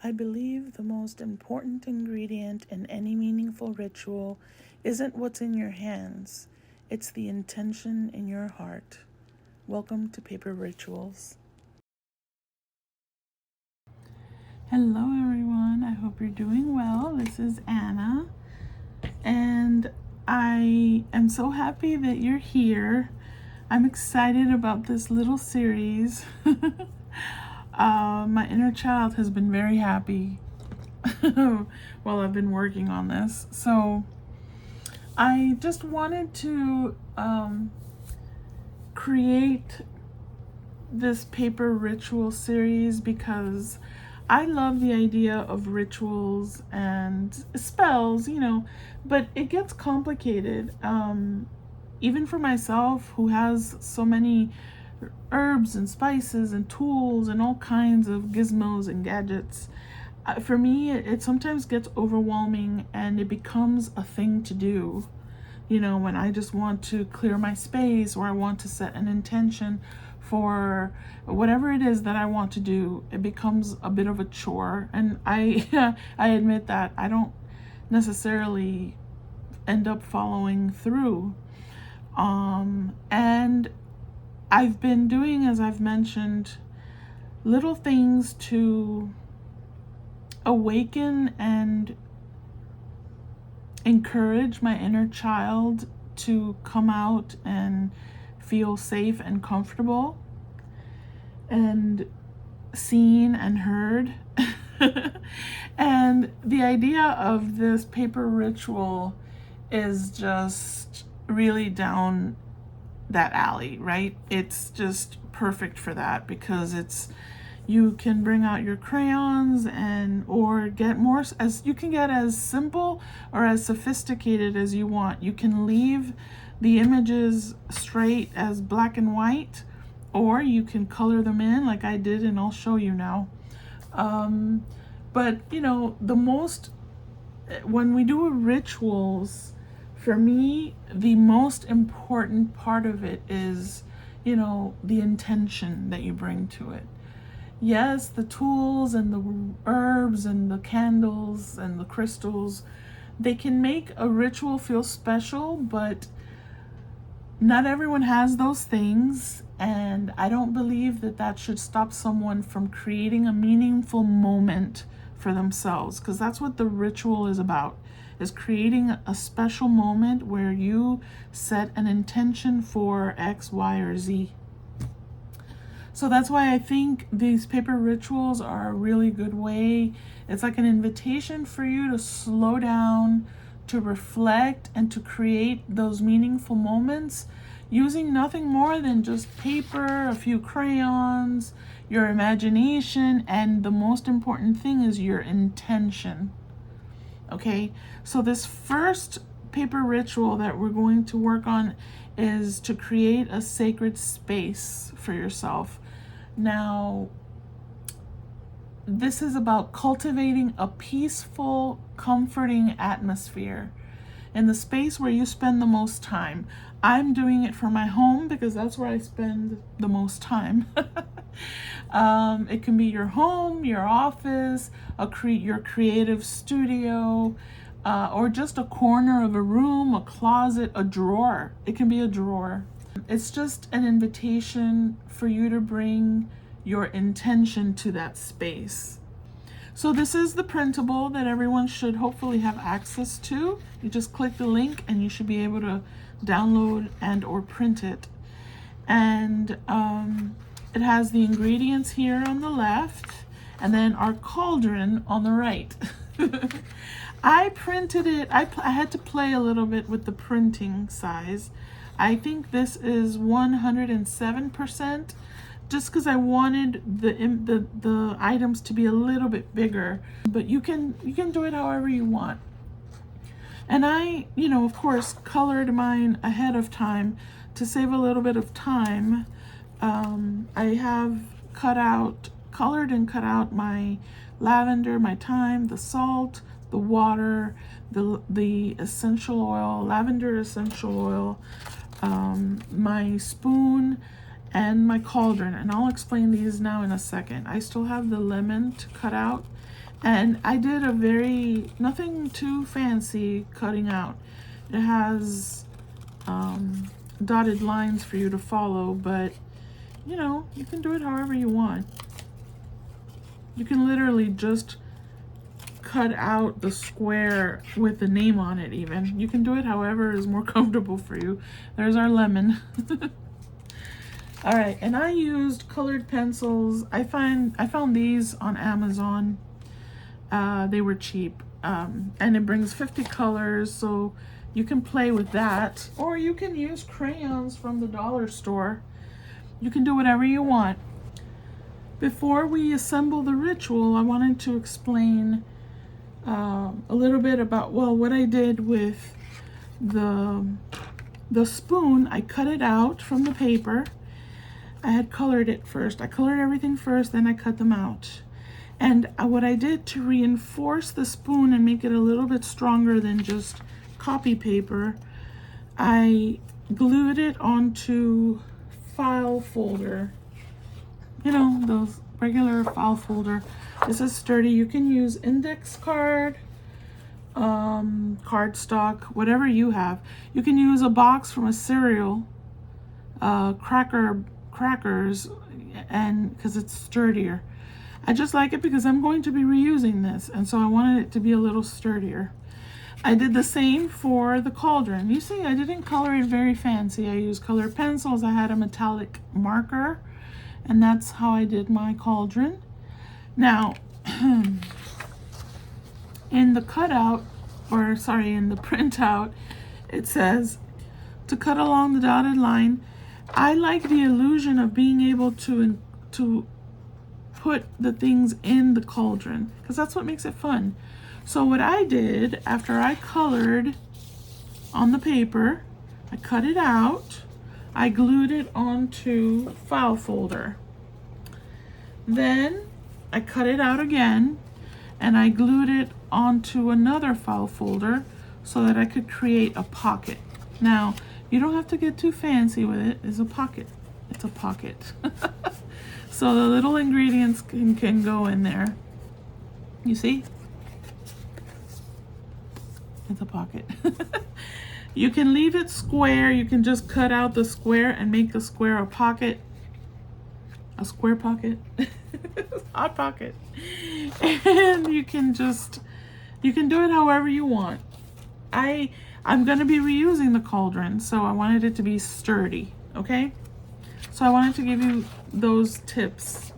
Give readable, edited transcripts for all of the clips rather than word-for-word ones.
I believe the most important ingredient in any meaningful ritual isn't what's in your hands, it's the intention in your heart. Welcome to Paper Rituals. Hello, everyone. I hope you're doing well. This is Anna, and I am so happy that you're here. I'm excited about this little series. My inner child has been very happy while I've been working on this. So I just wanted to create this paper ritual series because I love the idea of rituals and spells, but it gets complicated. Even for myself, who has so many herbs and spices and tools and all kinds of gizmos and gadgets, for me, it sometimes gets overwhelming and it becomes a thing to do. When I just want to clear my space or I want to set an intention for whatever it is that I want to do, it becomes a bit of a chore. And I I admit that I don't necessarily end up following through. And I've been doing, as I've mentioned, little things to awaken and encourage my inner child to come out and feel safe and comfortable and seen and heard. And the idea of this paper ritual is just really down that alley, right? It's just perfect for that because you can bring out your crayons or get more, as you can get as simple or as sophisticated as you want. You can leave the images straight as black and white, or you can color them in like I did, and I'll show you now. But when we do rituals, for me, the most important part of it is, the intention that you bring to it. Yes, the tools and the herbs and the candles and the crystals, they can make a ritual feel special, but not everyone has those things, and I don't believe that should stop someone from creating a meaningful moment for themselves, because that's what the ritual is about, is creating a special moment where you set an intention for X, Y, or Z. So that's why I think these paper rituals are a really good way. It's like an invitation for you to slow down, to reflect, and to create those meaningful moments using nothing more than just paper, a few crayons, your imagination, and the most important thing is your intention. Okay, so this first paper ritual that we're going to work on is to create a sacred space for yourself. Now, this is about cultivating a peaceful, comforting atmosphere in the space where you spend the most time. I'm doing it for my home because that's where I spend the most time. It can be your home, your office, your creative studio, or just a corner of a room, a closet, a drawer. It can be a drawer. It's just an invitation for you to bring your intention to that space. So this is the printable that everyone should hopefully have access to. You just click the link and you should be able to download and or print it. And it has the ingredients here on the left and then our cauldron on the right. I printed it. I had to play a little bit with the printing size. I think this is 107%, just because I wanted the items to be a little bit bigger. But you can do it however you want. And I, of course, colored mine ahead of time to save a little bit of time. I have colored and cut out my lavender, my thyme, the salt, the water, the essential oil, lavender essential oil, my spoon, and my cauldron, and I'll explain these now in a second. I still have the lemon to cut out, and I did a nothing too fancy cutting out. It has dotted lines for you to follow, but you know, you can do it however you want. You can literally just cut out the square with the name on it even. You can do it however is more comfortable for you. There's our lemon. All right, and I used colored pencils. I found these on Amazon. They were cheap, and it brings 50 colors, so you can play with that, or you can use crayons from the dollar store. You can do whatever you want. Before we assemble the ritual, I wanted to explain a little bit about, well, what I did with the spoon. I cut it out from the paper. I had colored it first. I colored everything first, then I cut them out. And what I did to reinforce the spoon and make it a little bit stronger than just copy paper, I glued it onto file folder. You know, those regular file folder. This is sturdy. You can use index card, cardstock, whatever you have. You can use a box from a cereal, crackers, and because it's sturdier. I just like it because I'm going to be reusing this, and so I wanted it to be a little sturdier. I did the same for the cauldron. You see, I didn't color it very fancy. I used colored pencils. I had a metallic marker, and that's how I did my cauldron. Now, in the cutout, or sorry, in the printout, it says to cut along the dotted line. I like the illusion of being able to put the things in the cauldron, because that's what makes it fun. So what I did after I colored on the paper, I cut it out, I glued it onto file folder. Then I cut it out again and I glued it onto another file folder so that I could create a pocket. Now, you don't have to get too fancy with it. It's a pocket. It's a pocket. So the little ingredients can go in there. You see? It's a pocket. You can leave it square. You can just cut out the square and make the square a pocket. A square pocket. Hot pocket. And you can do it however you want. I'm going to be reusing the cauldron, so I wanted it to be sturdy, okay? So I wanted to give you those tips.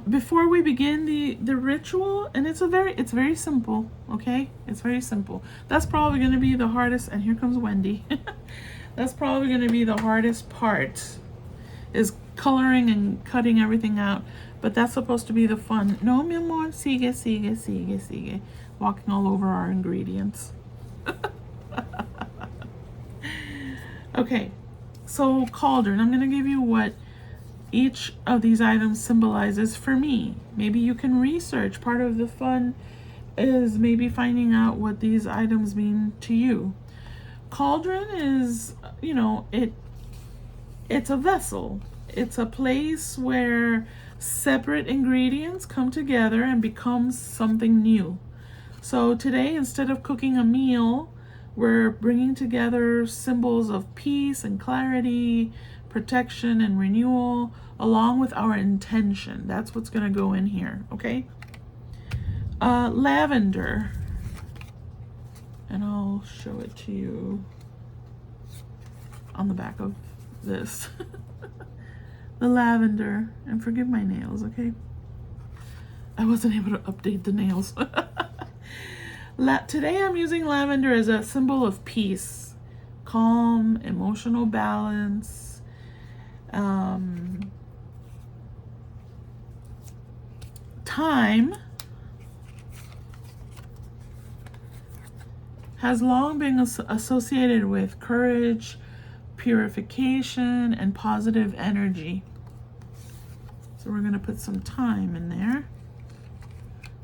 Before we begin the ritual, and it's very simple, okay? It's very simple. That's probably going to be the hardest, and here comes Wendy. That's probably going to be the hardest part, is coloring and cutting everything out. But that's supposed to be the fun. No, mi amor, sigue. Walking all over our ingredients. Okay, so cauldron. I'm going to give you what each of these items symbolizes for me. Maybe you can research. Part of the fun is maybe finding out what these items mean to you. Cauldron is, you know, it's a vessel. It's a place where separate ingredients come together and become something new. So today, instead of cooking a meal, we're bringing together symbols of peace and clarity, protection and renewal, along with our intention. That's what's going to go in here, okay? Lavender. And I'll show it to you on the back of this. The lavender. And forgive my nails, okay? I wasn't able to update the nails. Today I'm using lavender as a symbol of peace, calm, emotional balance, time has long been associated with courage, purification, and positive energy. So we're going to put some thyme in there.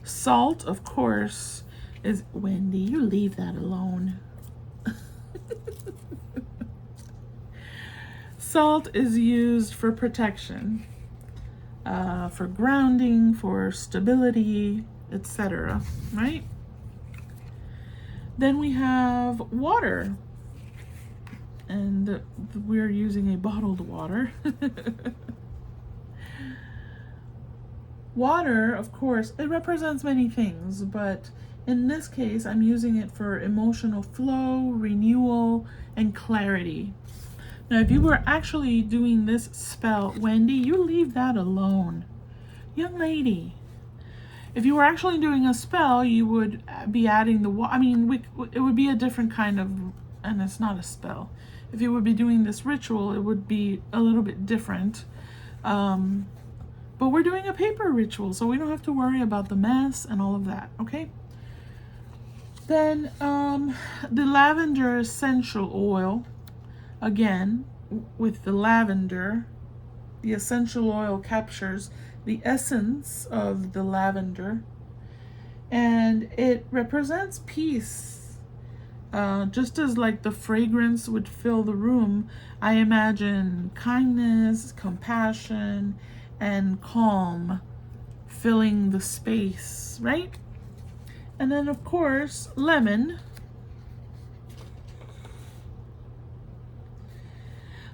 Salt, of course, is... Wendy, you leave that alone. Salt is used for protection, for grounding, for stability, etc. Right? Then we have water, and we're using a bottled water. Water, of course, it represents many things, but in this case, I'm using it for emotional flow, renewal, and clarity. Now, if you were actually doing this spell, Wendy, you leave that alone. Young lady, if you were actually doing a spell, you would be adding the water. I mean, it would be a different kind of, and it's not a spell. If you would be doing this ritual, it would be a little bit different. But we're doing a paper ritual, so we don't have to worry about the mess and all of that, okay? Then the lavender essential oil, again, with the lavender, the essential oil captures the essence of the lavender, and it represents peace. Just as like the fragrance would fill the room, I imagine kindness, compassion, and calm filling the space, right? And then of course, lemon.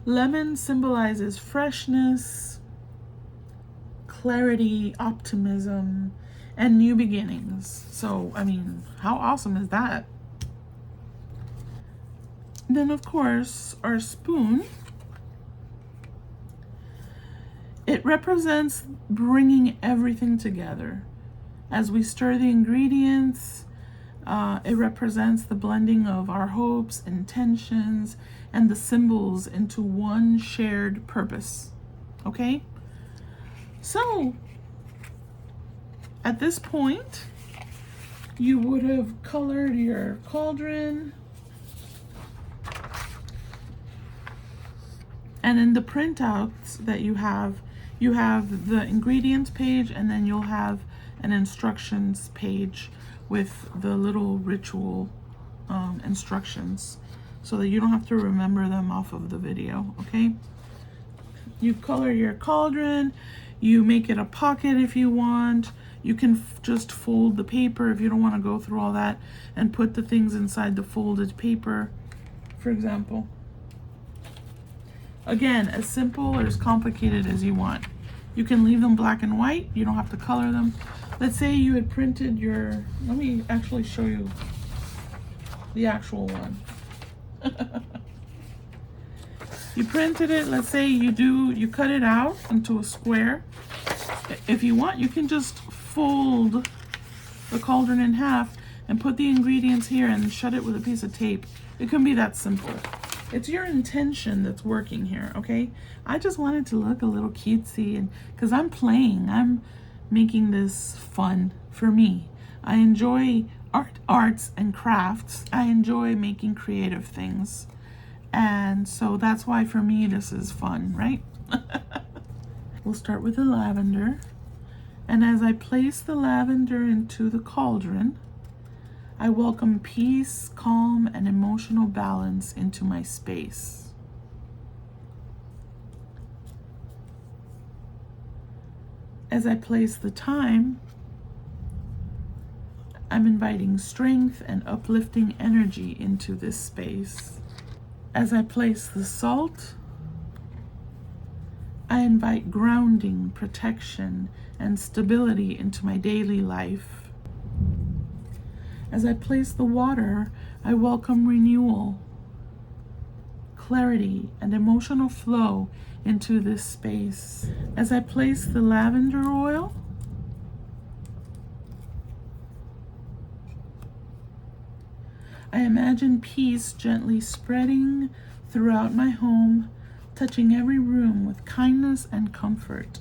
Lemon symbolizes freshness, clarity, optimism, and new beginnings. So, I mean, how awesome is that? Then of course, our spoon. It represents bringing everything together. As we stir the ingredients, it represents the blending of our hopes, intentions, and the symbols into one shared purpose. Okay? So, at this point, you would have colored your cauldron. And in the printouts that you have the ingredients page, and then you'll have an instructions page with the little ritual instructions, so that you don't have to remember them off of the video, okay? You color your cauldron, you make it a pocket if you want. You can just fold the paper if you don't want to go through all that and put the things inside the folded paper, for example. Again, as simple or as complicated as you want. You can leave them black and white. You don't have to color them. Let's say you had printed your, let me actually show you the actual one. You printed it, let's say you cut it out into a square. If you want, you can just fold the cauldron in half and put the ingredients here and shut it with a piece of tape. It can be that simple. It's your intention that's working here, okay? I just wanted to look a little cutesy, and because I'm making this fun for me. I enjoy arts and crafts. I enjoy making creative things. And so that's why for me this is fun, right? We'll start with the lavender. And as I place the lavender into the cauldron, I welcome peace, calm, and emotional balance into my space. As I place the thyme, I'm inviting strength and uplifting energy into this space. As I place the salt, I invite grounding, protection, and stability into my daily life. As I place the water, I welcome renewal, clarity, and emotional flow into this space. As I place the lavender oil, I imagine peace gently spreading throughout my home, touching every room with kindness and comfort.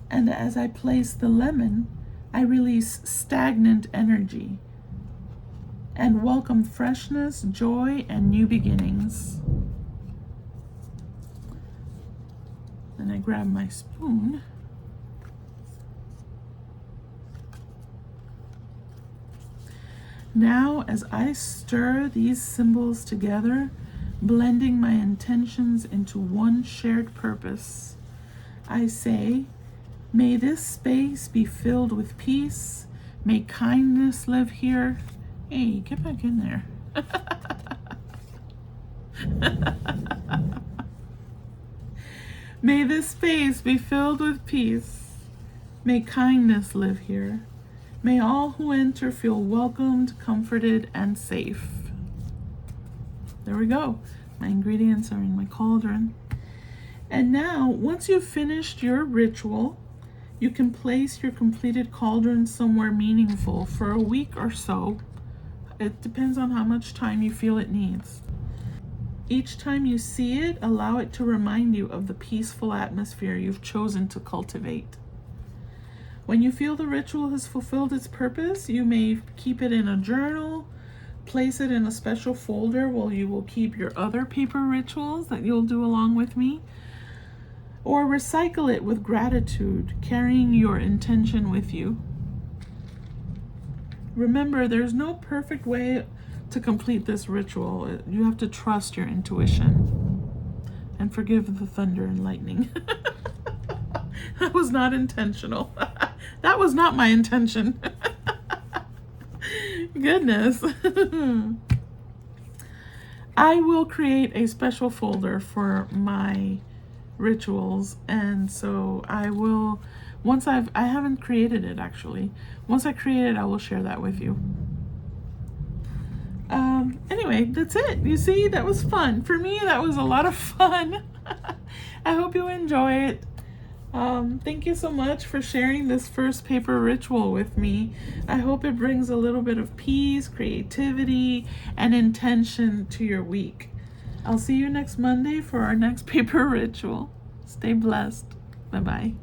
And as I place the lemon, I release stagnant energy and welcome freshness, joy, and new beginnings. Then I grab my spoon. Now, as I stir these symbols together, blending my intentions into one shared purpose. I say, may this space be filled with peace. May kindness live here. Hey, get back in there. May this space be filled with peace. May kindness live here. May all who enter feel welcomed, comforted, and safe. There we go. My ingredients are in my cauldron. And now, once you've finished your ritual, you can place your completed cauldron somewhere meaningful for a week or so. It depends on how much time you feel it needs. Each time you see it, allow it to remind you of the peaceful atmosphere you've chosen to cultivate. When you feel the ritual has fulfilled its purpose, you may keep it in a journal, place it in a special folder where you will keep your other paper rituals that you'll do along with me, or recycle it with gratitude, carrying your intention with you. Remember, there's no perfect way to complete this ritual. You have to trust your intuition and forgive the thunder and lightning. That was not intentional. That was not my intention. Goodness. I will create a special folder for my rituals, and so I will, I haven't created it actually. Once I create it, I will share that with you. Anyway, that's it. You see, that was fun. For me, that was a lot of fun. I hope you enjoy it. Thank you so much for sharing this first paper ritual with me. I hope it brings a little bit of peace, creativity, and intention to your week. I'll see you next Monday for our next paper ritual. Stay blessed. Bye-bye.